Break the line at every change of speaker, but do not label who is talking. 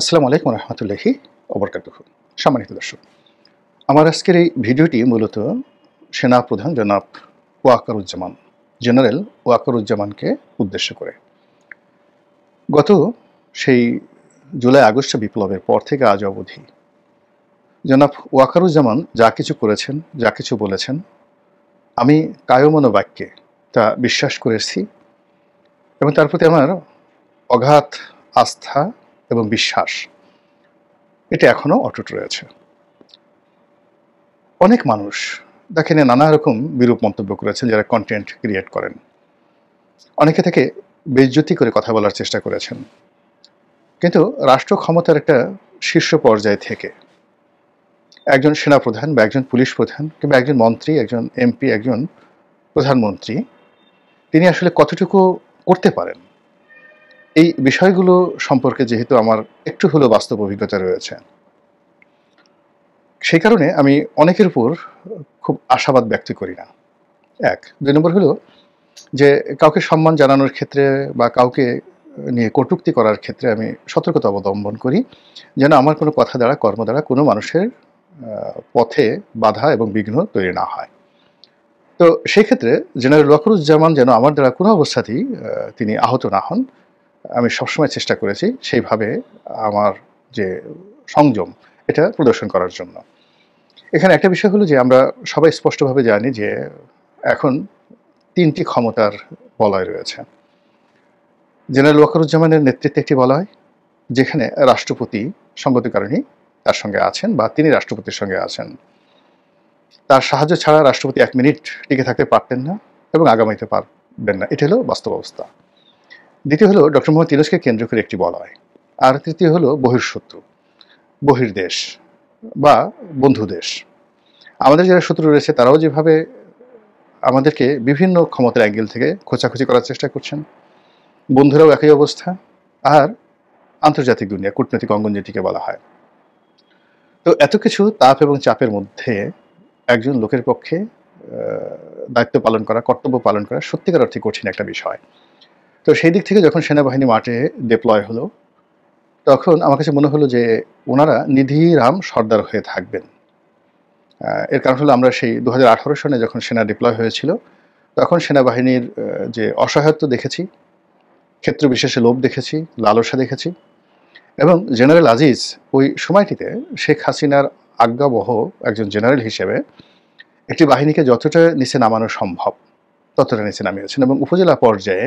আসসালামু আলাইকুম রহমতুল্লাহি ওবরকাতুহু। সম্মানিত দর্শক, আমার আজকের এই ভিডিওটি মূলত সেনাপ্রধান জনাব ওয়াকারুজ্জামান, জেনারেল ওয়াকারুজ্জামানকে উদ্দেশ্য করে। গত সেই জুলাই আগস্ট বিপ্লবের পর থেকে আজ অবধি জনাব ওয়াকারুজ্জামান যা কিছু করেছেন, যা কিছু বলেছেন, আমি কায়মনো বাক্যে তা বিশ্বাস করেছি এবং তার প্রতি আমার অগাধ আস্থা এবং বিশ্বাস এটা এখনও অটুট রয়েছে। অনেক মানুষ তাকে নিয়ে নানা রকম বিরূপ মন্তব্য করেছেন, যারা কন্টেন্ট ক্রিয়েট করেন। অনেকে থেকে বেইজ্জতি করে কথা বলার চেষ্টা করেছেন, কিন্তু রাষ্ট্র ক্ষমতার একটা শীর্ষ পর্যায় থেকে একজন সেনাপ্রধান বা একজন পুলিশ প্রধান কিংবা একজন মন্ত্রী, একজন এমপি, একজন প্রধানমন্ত্রী তিনি আসলে কতটুকু করতে পারেন, এই বিষয়গুলো সম্পর্কে যেহেতু আমার একটু হলেও বাস্তব অভিজ্ঞতা রয়েছে, সেই কারণে আমি অনেকের উপর খুব আশাবাদ ব্যক্ত করি না। এক, দুই নম্বর হলো যে কাউকে সম্মান জানানোর ক্ষেত্রে বা কাউকে নিয়ে কটূক্তি করার ক্ষেত্রে আমি সতর্কতা অবলম্বন করি, যেন আমার কোনো কথা দ্বারা, কর্ম দ্বারা কোনো মানুষের পথে বাধা এবং বিঘ্ন তৈরি না হয়। তো সেই ক্ষেত্রে জেনারেল ওয়াকারুজ্জামান যেন আমার দ্বারা কোনো অবস্থাতেই তিনি আহত না হন, আমি সবসময় চেষ্টা করেছি সেইভাবে আমার যে সংযম এটা প্রদর্শন করার জন্য। এখানে একটা বিষয় হলো যে আমরা সবাই স্পষ্টভাবে জানি যে এখন তিনটি ক্ষমতার বলয় রয়েছে। জেনারেল ওয়াকারুজ্জামানের নেতৃত্বে একটি বলয়, যেখানে রাষ্ট্রপতি সঙ্গত কারণে তার সঙ্গে আছেন বা তিনি রাষ্ট্রপতির সঙ্গে আছেন। তার সাহায্য ছাড়া রাষ্ট্রপতি 1 মিনিট টিকে থাকতে পারতেন না এবং আগামীতে পারবেন না। এটা হলো বাস্তব অবস্থা। দ্বিতীয় হলো ডক্টর মোহাম্মদ ইউনূসকে কেন্দ্র করে একটি বলয়। আর তৃতীয় হলো বহির্শত্রু, বহির্দেশ বা বন্ধু দেশ। আমাদের যারা শত্রু রয়েছে তারাও যেভাবে আমাদেরকে বিভিন্ন ক্ষমতার অ্যাঙ্গেল থেকে খোঁচাখুচি করার চেষ্টা করছেন, বন্ধুরাও একই অবস্থা। আর আন্তর্জাতিক দুনিয়া, কূটনৈতিক অঙ্গন যেটিকে বলা হয়। তো এত কিছু তাপ এবং চাপের মধ্যে একজন লোকের পক্ষে দায়িত্ব পালন করা, কর্তব্য পালন করা সত্যিকার অর্থে কঠিন একটা বিষয়। তো সেই দিক থেকে যখন সেনাবাহিনী মাঠে ডিপ্লয় হলো, তখন আমার কাছে মনে হলো যে ওনারা নিধিরাম সর্দার হয়ে থাকবেন। এর কারণ হলো আমরা সেই 2018 সনে যখন সেনা ডিপ্লয় হয়েছিল, তখন সেনাবাহিনীর যে অসহায়ত্ব দেখেছি, ক্ষেত্র বিশেষে লোভ দেখেছি, লালসা দেখেছি, এবং জেনারেল আজিজ ওই সময়টিতে শেখ হাসিনার আজ্ঞাবহ একজন জেনারেল হিসেবে একটি বাহিনীকে যতটা নিচে নামানো সম্ভব ততটা নিচে নামিয়েছেন এবং উপজেলা পর্যায়ে